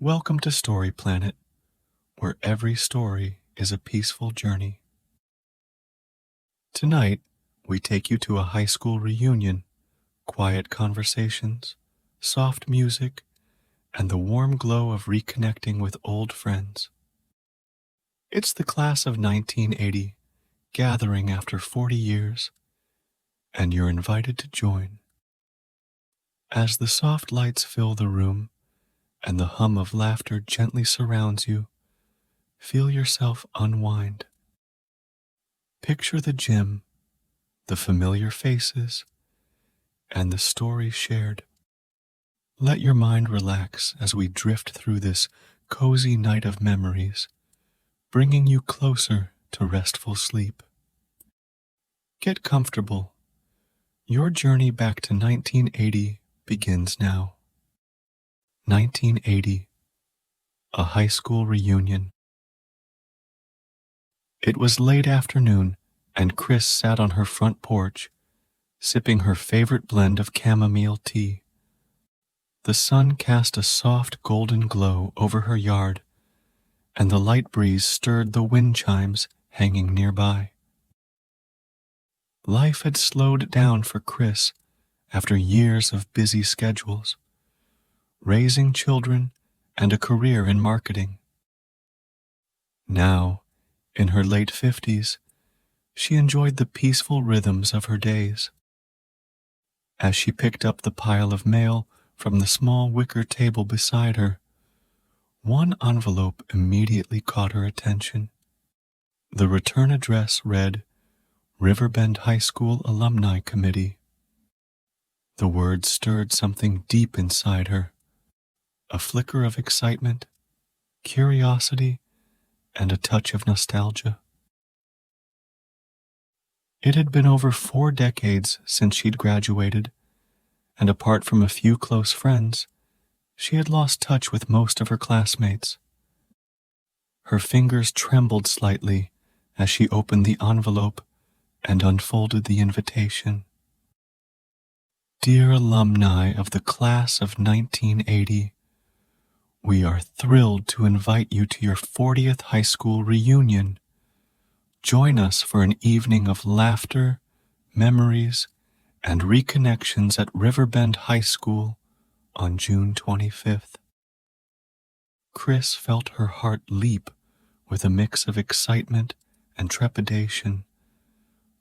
Welcome to Story Planet, where every story is a peaceful journey. Tonight, we take you to a high school reunion, quiet conversations, soft music, and the warm glow of reconnecting with old friends. It's the class of 1980, gathering after 40 years, and you're invited to join. As the soft lights fill the room, and the hum of laughter gently surrounds you, feel yourself unwind. Picture the gym, the familiar faces, and the stories shared. Let your mind relax as we drift through this cozy night of memories, bringing you closer to restful sleep. Get comfortable. Your journey back to 1980 begins now. 1980, a high school reunion. It was late afternoon, and Chris sat on her front porch, sipping her favorite blend of chamomile tea. The sun cast a soft golden glow over her yard, and the light breeze stirred the wind chimes hanging nearby. Life had slowed down for Chris after years of busy schedules, raising children and a career in marketing. Now, in her late 50s, she enjoyed the peaceful rhythms of her days. As she picked up the pile of mail from the small wicker table beside her, one envelope immediately caught her attention. The return address read, Riverbend High School Alumni Committee. The words stirred something deep inside her, a flicker of excitement, curiosity, and a touch of nostalgia. It had been over 4 decades since she'd graduated, and apart from a few close friends, she had lost touch with most of her classmates. Her fingers trembled slightly as she opened the envelope and unfolded the invitation. Dear alumni of the class of 1980, we are thrilled to invite you to your 40th high school reunion. Join us for an evening of laughter, memories, and reconnections at Riverbend High School on June 25th. Chris felt her heart leap with a mix of excitement and trepidation.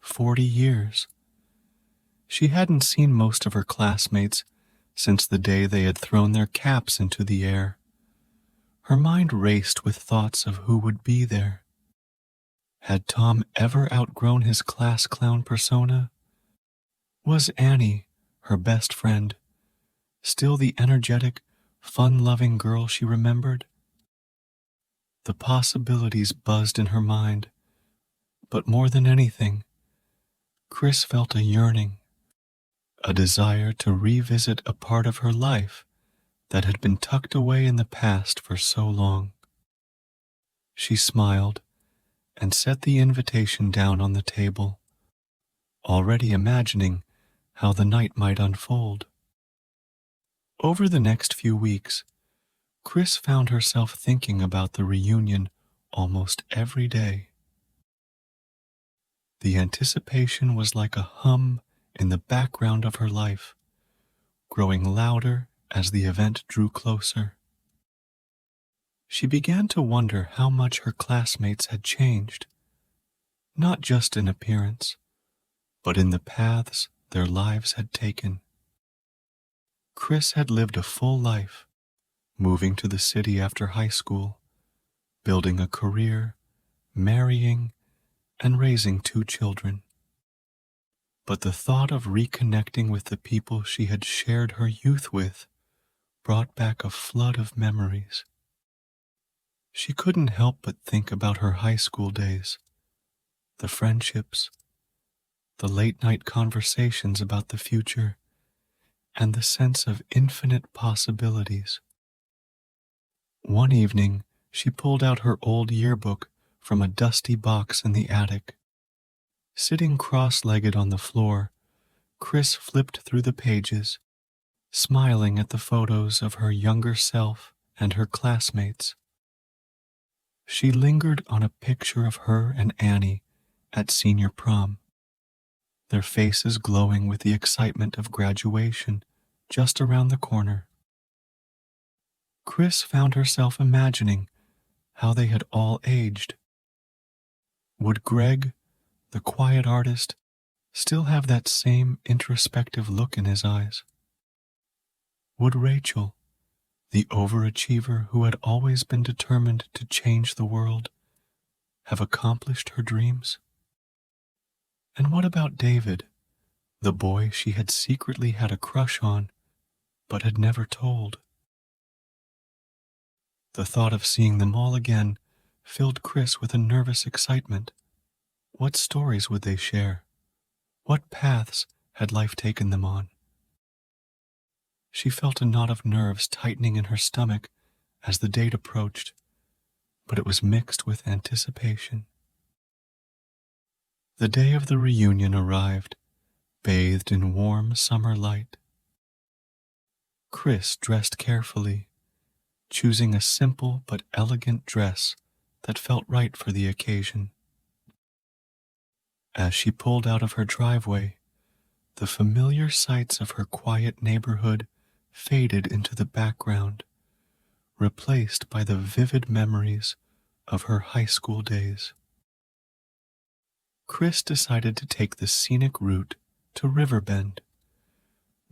40 years. She hadn't seen most of her classmates since the day they had thrown their caps into the air. Her mind raced with thoughts of who would be there. Had Tom ever outgrown his class clown persona? Was Annie, her best friend, still the energetic, fun-loving girl she remembered? The possibilities buzzed in her mind, but more than anything, Chris felt a yearning, a desire to revisit a part of her life that had been tucked away in the past for so long. She smiled and set the invitation down on the table, already imagining how the night might unfold. Over the next few weeks, Chris found herself thinking about the reunion almost every day. The anticipation was like a hum in the background of her life, growing louder as the event drew closer. She began to wonder how much her classmates had changed, not just in appearance, but in the paths their lives had taken. Chris had lived a full life, moving to the city after high school, building a career, marrying, and raising 2 children. But the thought of reconnecting with the people she had shared her youth with brought back a flood of memories. She couldn't help but think about her high school days, the friendships, the late-night conversations about the future, and the sense of infinite possibilities. One evening, she pulled out her old yearbook from a dusty box in the attic. Sitting cross-legged on the floor, Chris flipped through the pages, smiling at the photos of her younger self and her classmates. She lingered on a picture of her and Annie at senior prom, their faces glowing with the excitement of graduation just around the corner. Chris found herself imagining how they had all aged. Would Greg, the quiet artist, still have that same introspective look in his eyes? Would Rachel, the overachiever who had always been determined to change the world, have accomplished her dreams? And what about David, the boy she had secretly had a crush on, but had never told? The thought of seeing them all again filled Chris with a nervous excitement. What stories would they share? What paths had life taken them on? She felt a knot of nerves tightening in her stomach as the date approached, but it was mixed with anticipation. The day of the reunion arrived, bathed in warm summer light. Chris dressed carefully, choosing a simple but elegant dress that felt right for the occasion. As she pulled out of her driveway, the familiar sights of her quiet neighborhood faded into the background, replaced by the vivid memories of her high school days. Chris decided to take the scenic route to Riverbend,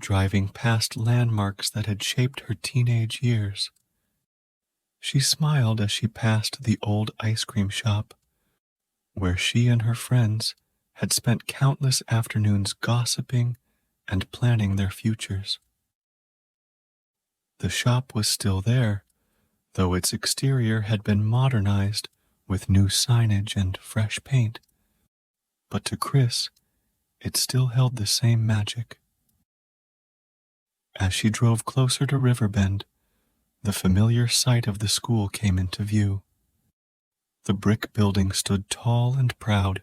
driving past landmarks that had shaped her teenage years. She smiled as she passed the old ice cream shop, where she and her friends had spent countless afternoons gossiping and planning their futures. The shop was still there, though its exterior had been modernized with new signage and fresh paint. But to Chris, it still held the same magic. As she drove closer to Riverbend, the familiar sight of the school came into view. The brick building stood tall and proud,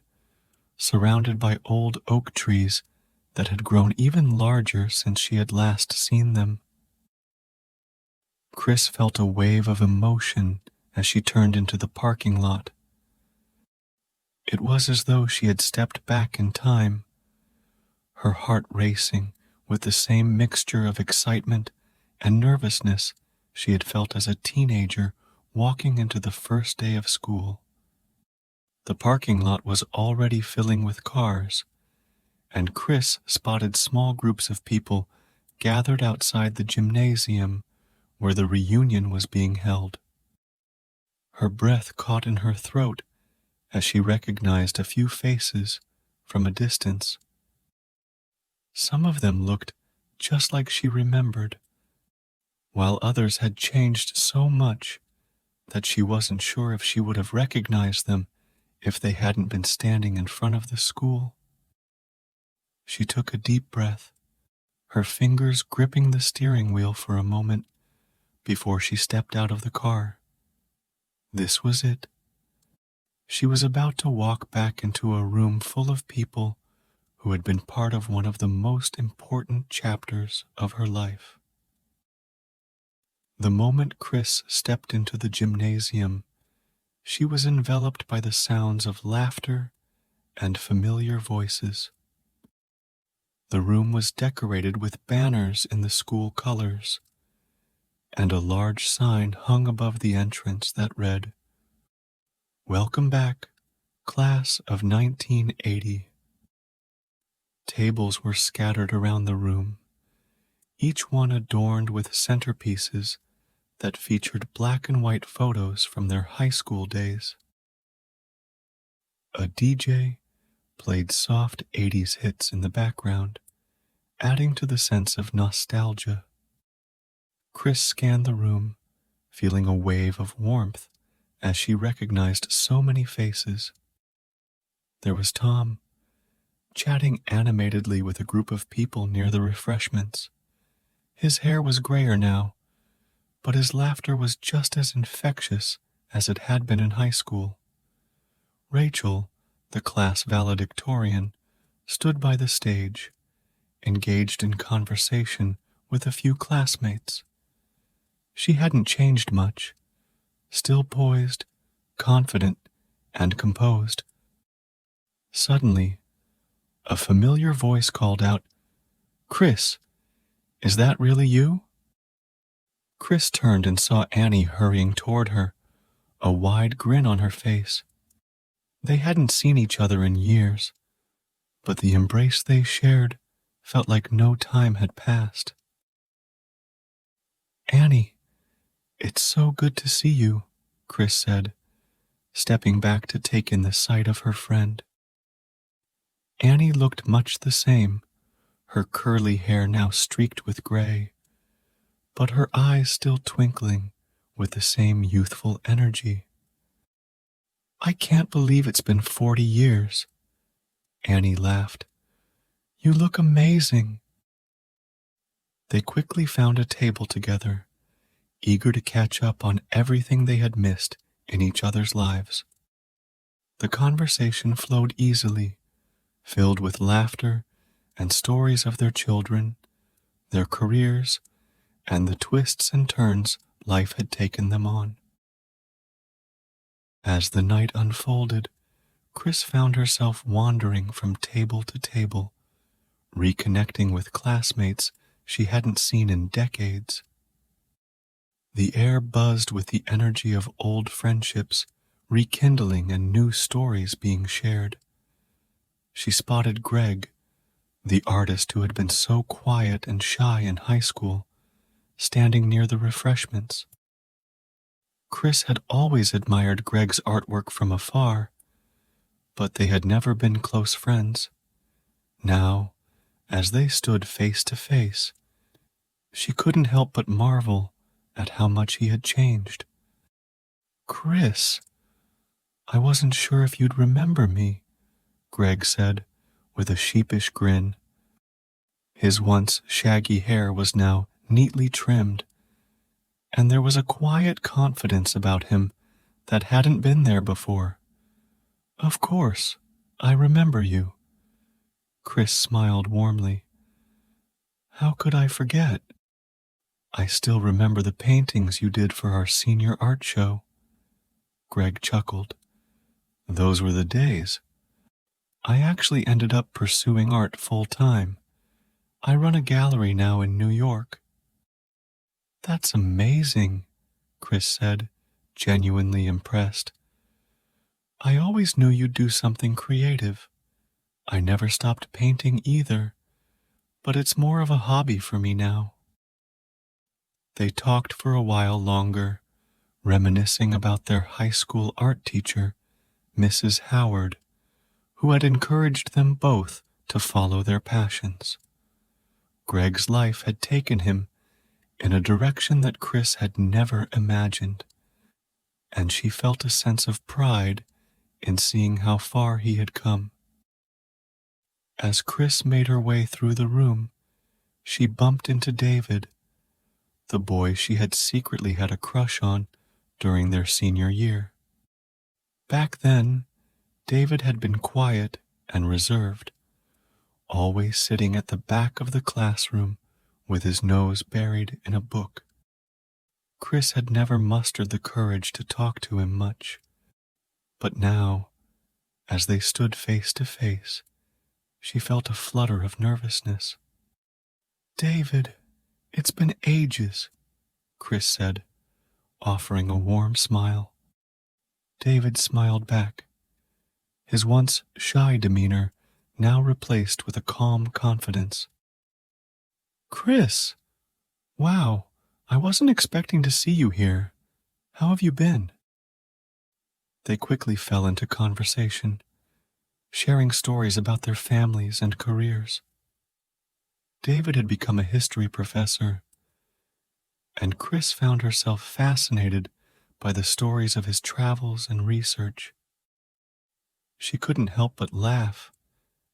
surrounded by old oak trees that had grown even larger since she had last seen them. Chris felt a wave of emotion as she turned into the parking lot. It was as though she had stepped back in time, her heart racing with the same mixture of excitement and nervousness she had felt as a teenager walking into the first day of school. The parking lot was already filling with cars, and Chris spotted small groups of people gathered outside the gymnasium where the reunion was being held. Her breath caught in her throat as she recognized a few faces from a distance. Some of them looked just like she remembered, while others had changed so much that she wasn't sure if she would have recognized them if they hadn't been standing in front of the school. She took a deep breath, her fingers gripping the steering wheel for a moment before she stepped out of the car. This was it. She was about to walk back into a room full of people who had been part of one of the most important chapters of her life. The moment Chris stepped into the gymnasium, she was enveloped by the sounds of laughter and familiar voices. The room was decorated with banners in the school colors, and a large sign hung above the entrance that read, "Welcome back, Class of 1980. Tables were scattered around the room, each one adorned with centerpieces that featured black and white photos from their high school days. A DJ played soft 80s hits in the background, adding to the sense of nostalgia. Chris scanned the room, feeling a wave of warmth as she recognized so many faces. There was Tom, chatting animatedly with a group of people near the refreshments. His hair was grayer now, but his laughter was just as infectious as it had been in high school. Rachel, the class valedictorian, stood by the stage, engaged in conversation with a few classmates. She hadn't changed much, still poised, confident, and composed. Suddenly, a familiar voice called out, "Chris, is that really you?" Chris turned and saw Annie hurrying toward her, a wide grin on her face. They hadn't seen each other in years, but the embrace they shared felt like no time had passed. "Annie, it's so good to see you," Chris said, stepping back to take in the sight of her friend. Annie looked much the same, her curly hair now streaked with gray, but her eyes still twinkling with the same youthful energy. "I can't believe it's been 40 years. Annie laughed. "You look amazing." They quickly found a table together, eager to catch up on everything they had missed in each other's lives. The conversation flowed easily, filled with laughter and stories of their children, their careers, and the twists and turns life had taken them on. As the night unfolded, Chris found herself wandering from table to table, reconnecting with classmates she hadn't seen in decades. The air buzzed with the energy of old friendships, rekindling and new stories being shared. She spotted Greg, the artist who had been so quiet and shy in high school, standing near the refreshments. Chris had always admired Greg's artwork from afar, but they had never been close friends. Now, as they stood face to face, she couldn't help but marvel at how much he had changed. "Chris, I wasn't sure if you'd remember me," Greg said, with a sheepish grin. His once shaggy hair was now neatly trimmed, and there was a quiet confidence about him that hadn't been there before. "Of course, I remember you." Chris smiled warmly. "How could I forget? I still remember the paintings you did for our senior art show." Greg chuckled. "Those were the days. I actually ended up pursuing art full time. I run a gallery now in New York." "That's amazing," Chris said, genuinely impressed. "I always knew you'd do something creative. I never stopped painting either, but it's more of a hobby for me now." They talked for a while longer, reminiscing about their high school art teacher, Mrs. Howard, who had encouraged them both to follow their passions. Greg's life had taken him in a direction that Chris had never imagined, and she felt a sense of pride in seeing how far he had come. As Chris made her way through the room, she bumped into David, the boy she had secretly had a crush on during their senior year. Back then, David had been quiet and reserved, always sitting at the back of the classroom with his nose buried in a book. Chris had never mustered the courage to talk to him much, but now, as they stood face to face, she felt a flutter of nervousness. "David, it's been ages," Chris said, offering a warm smile. David smiled back, his once shy demeanor now replaced with a calm confidence. "Chris, wow, I wasn't expecting to see you here. How have you been?" They quickly fell into conversation, sharing stories about their families and careers. David had become a history professor, and Chris found herself fascinated by the stories of his travels and research. She couldn't help but laugh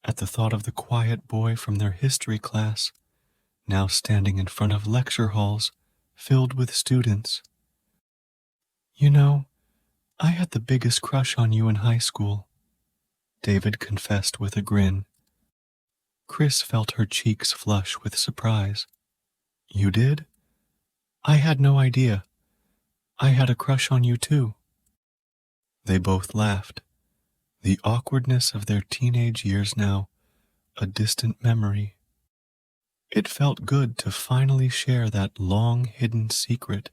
at the thought of the quiet boy from their history class, now standing in front of lecture halls filled with students. "You know, I had the biggest crush on you in high school," David confessed with a grin. Chris felt her cheeks flush with surprise. "You did? I had no idea. I had a crush on you too. They both laughed, the awkwardness of their teenage years now a distant memory. It felt good to finally share that long-hidden secret,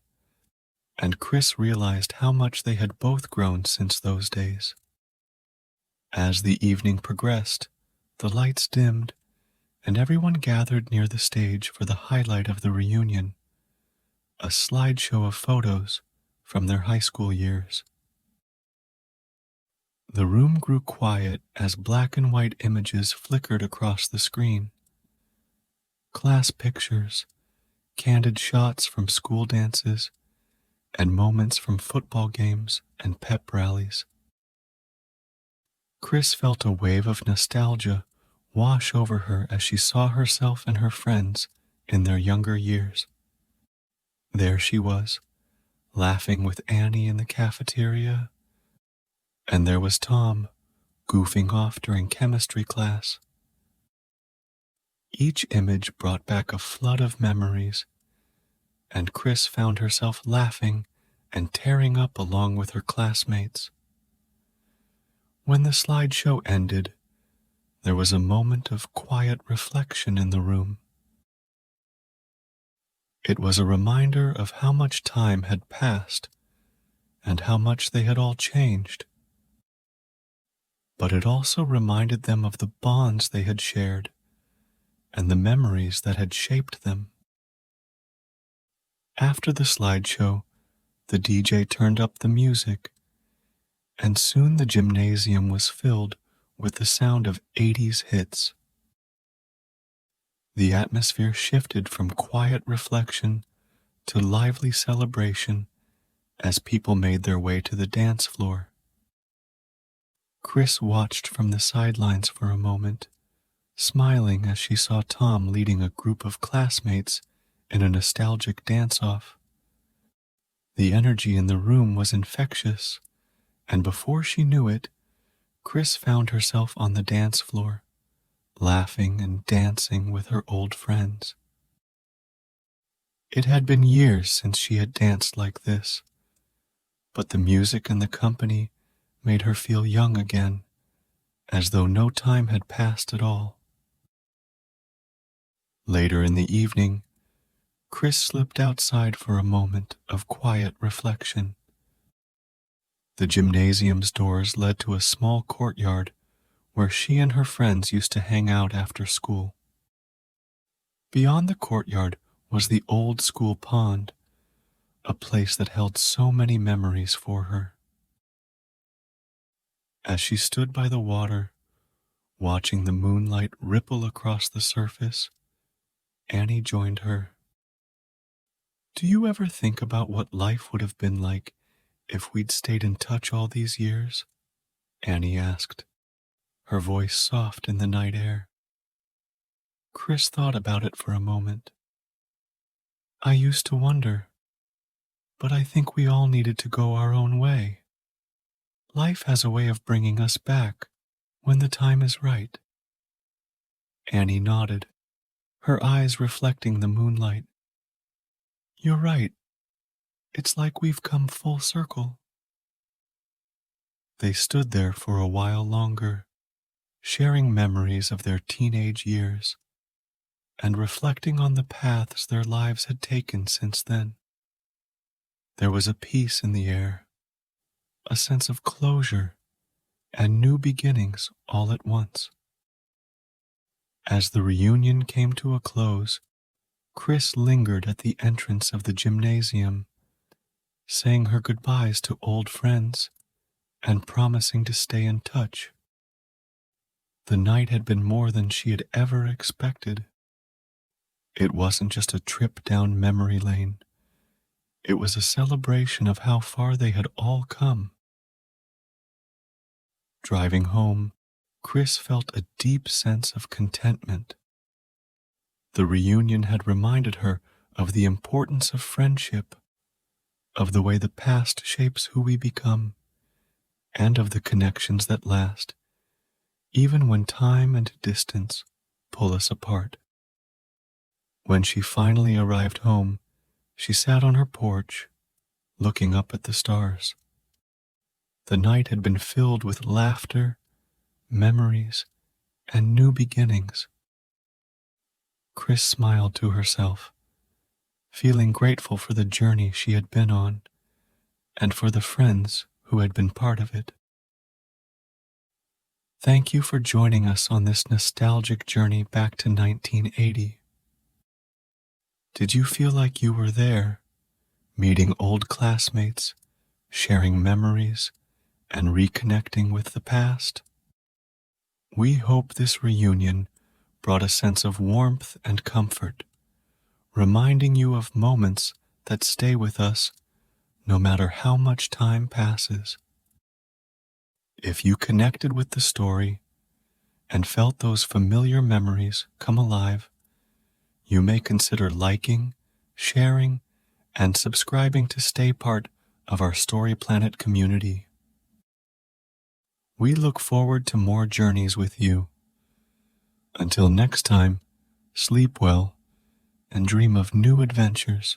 and Chris realized how much they had both grown since those days. As the evening progressed, the lights dimmed, and everyone gathered near the stage for the highlight of the reunion, a slideshow of photos from their high school years. The room grew quiet as black and white images flickered across the screen. Class pictures, candid shots from school dances, and moments from football games and pep rallies. Chris felt a wave of nostalgia wash over her as she saw herself and her friends in their younger years. There she was, laughing with Annie in the cafeteria, and there was Tom, goofing off during chemistry class. Each image brought back a flood of memories, and Chris found herself laughing and tearing up along with her classmates. When the slideshow ended, there was a moment of quiet reflection in the room. It was a reminder of how much time had passed and how much they had all changed. But it also reminded them of the bonds they had shared and the memories that had shaped them. After the slideshow, the DJ turned up the music, and soon the gymnasium was filled with the sound of 80s hits. The atmosphere shifted from quiet reflection to lively celebration as people made their way to the dance floor. Chris watched from the sidelines for a moment, smiling as she saw Tom leading a group of classmates in a nostalgic dance-off. The energy in the room was infectious, and before she knew it, Chris found herself on the dance floor, laughing and dancing with her old friends. It had been years since she had danced like this, but the music and the company made her feel young again, as though no time had passed at all. Later in the evening, Chris slipped outside for a moment of quiet reflection. The gymnasium's doors led to a small courtyard where she and her friends used to hang out after school. Beyond the courtyard was the old school pond, a place that held so many memories for her. As she stood by the water, watching the moonlight ripple across the surface, Annie joined her. "Do you ever think about what life would have been like if we'd stayed in touch all these years?" Annie asked, her voice soft in the night air. Chris thought about it for a moment. "I used to wonder, but I think we all needed to go our own way. Life has a way of bringing us back when the time is right." Annie nodded, her eyes reflecting the moonlight. "You're right. It's like we've come full circle." They stood there for a while longer, sharing memories of their teenage years and reflecting on the paths their lives had taken since then. There was a peace in the air, a sense of closure and new beginnings all at once. As the reunion came to a close, Chris lingered at the entrance of the gymnasium, saying her goodbyes to old friends and promising to stay in touch. The night had been more than she had ever expected. It wasn't just a trip down memory lane. It was a celebration of how far they had all come. Driving home, Chris felt a deep sense of contentment. The reunion had reminded her of the importance of friendship, of the way the past shapes who we become, and of the connections that last, even when time and distance pull us apart. When she finally arrived home, She sat on her porch, looking up at the stars. The night had been filled with laughter, memories, and new beginnings. Chris smiled to herself, feeling grateful for the journey she had been on and for the friends who had been part of it. Thank you for joining us on this nostalgic journey back to 1980. Did you feel like you were there, meeting old classmates, sharing memories, and reconnecting with the past? We hope this reunion brought a sense of warmth and comfort, reminding you of moments that stay with us no matter how much time passes. If you connected with the story and felt those familiar memories come alive, you may consider liking, sharing, and subscribing to stay part of our Story Planet community. We look forward to more journeys with you. Until next time, sleep well and dream of new adventures.